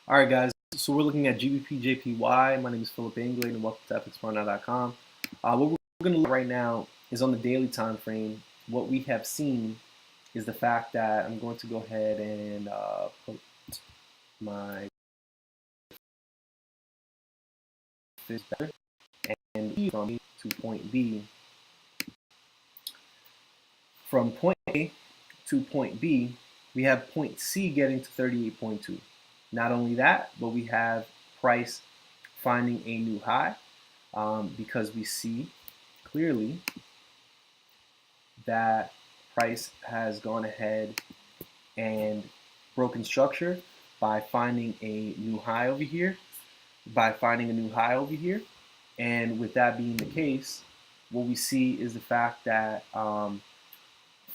All right, guys. So we're looking at GBPJPY. My name is Philip Anglade, and welcome to FXPartner.com. What we're going to look at right now is on the daily time frame. What we have seen is the fact that I'm going to go ahead and put my Fibs better and from A to point B. From point A to point B, we have point C getting to 38.2. Not only that, but we have price finding a new high because we see clearly that price has gone ahead and broken structure by finding a new high over here, and with that being the case, what we see is the fact that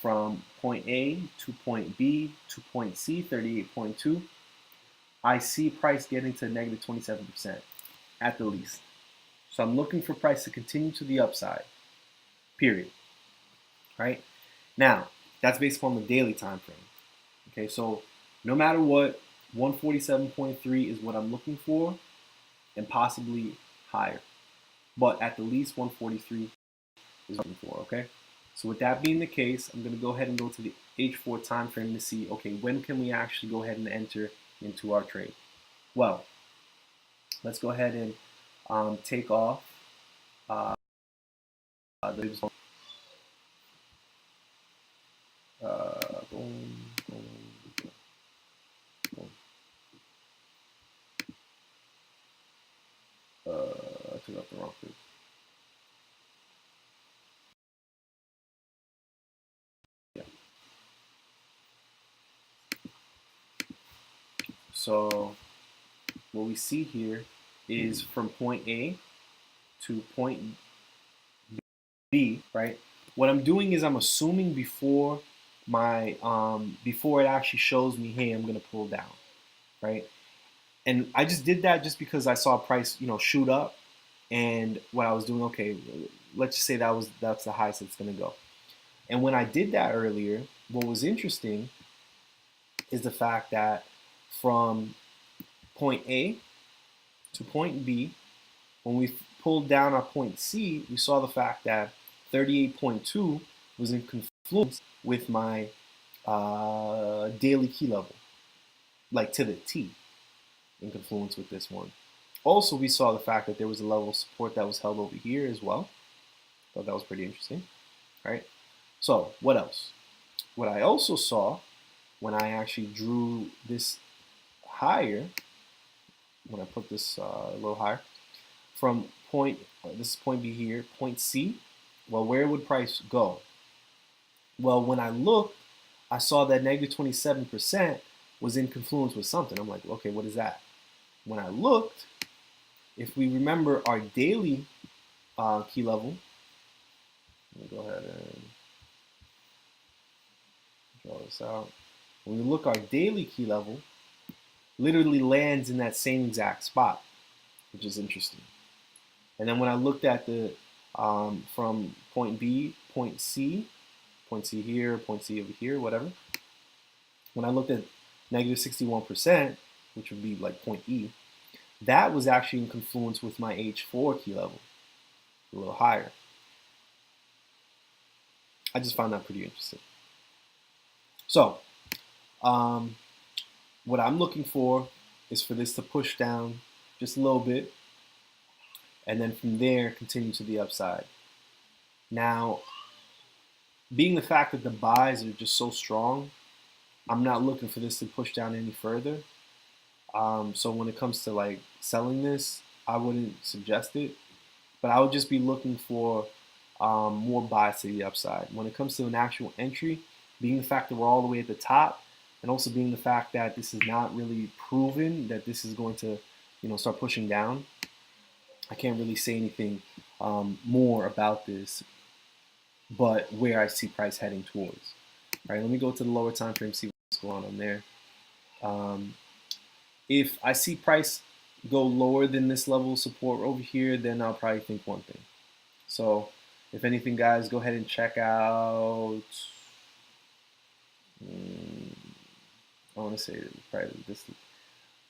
from point A to point B to point C, 38.2, I see price getting to negative 27% at the least. So I'm looking for price to continue to the upside, period. Right? Now, that's based upon the daily time frame. Okay, so no matter what, 147.3 is what I'm looking for and possibly higher. But at the least 143 is what I'm looking for, okay? So with that being the case, I'm going to go ahead and go to the H4 time frame to see, okay, when can we actually go ahead and enter into our trade? Well, let's go ahead and take off the boom, boom, boom. I took off the wrong food. Yeah. So what we see here is from point A to point B, right? What I'm doing is I'm assuming before my before it actually shows me, hey, I'm gonna pull down, right? And I just did that just because I saw price, shoot up, and what I was doing, okay, let's just say that's the highest it's gonna go. And when I did that earlier, what was interesting is the fact that from point A to point B, when we pulled down our point C, we saw the fact that 38.2 was in confluence with my daily key level, like to the T, in confluence with this one. Also, we saw the fact that there was a level of support that was held over here as well. Thought that was pretty interesting, right? So, what else? What I also saw when I actually drew this higher, when I put this a little higher, from point, this is point B here, point C, well, where would price go? Well, when I looked, I saw that negative 27% was in confluence with something. I'm like, okay, what is that? When I looked, if we remember our daily key level, let me go ahead and draw this out. When we look, our daily key level literally lands in that same exact spot, which is interesting. And then when I looked at the from point B, point C here, point C over here, whatever. When I looked at negative 61%, which would be like point E, that was actually in confluence with my H4 key level, a little higher. I just found that pretty interesting. So, what I'm looking for is for this to push down just a little bit, and then from there continue to the upside. Now, being the fact that the buys are just so strong, I'm not looking for this to push down any further. So when it comes to like selling this, I wouldn't suggest it, but I would just be looking for more buys to the upside. When it comes to an actual entry, being the fact that we're all the way at the top, and also being the fact that this is not really proven that this is going to, start pushing down, I can't really say anything more about this, but where I see price heading towards. All right, let me go to the lower time frame, see what's going on there. If I see price go lower than this level of support over here, then I'll probably think one thing. So if anything, guys, go ahead and check out, I want to say probably this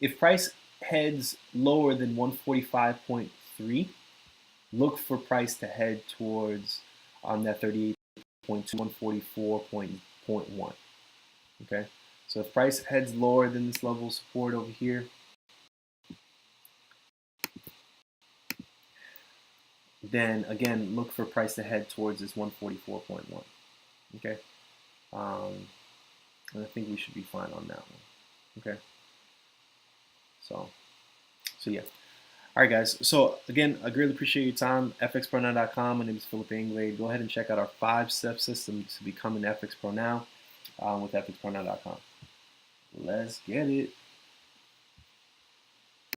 if price heads lower than 145.3, look for price to head towards that 38.2, 144.1. Okay, so if price heads lower than this level of support over here, then again look for price to head towards this 144.1. Okay, and I think we should be fine on that one. Okay, so yeah. All right, guys. So again, I greatly appreciate your time. FXProNow.com. My name is Philip Anglade. Go ahead and check out our 5-step system to become an FX Pro Now with FXProNow.com. Let's get it.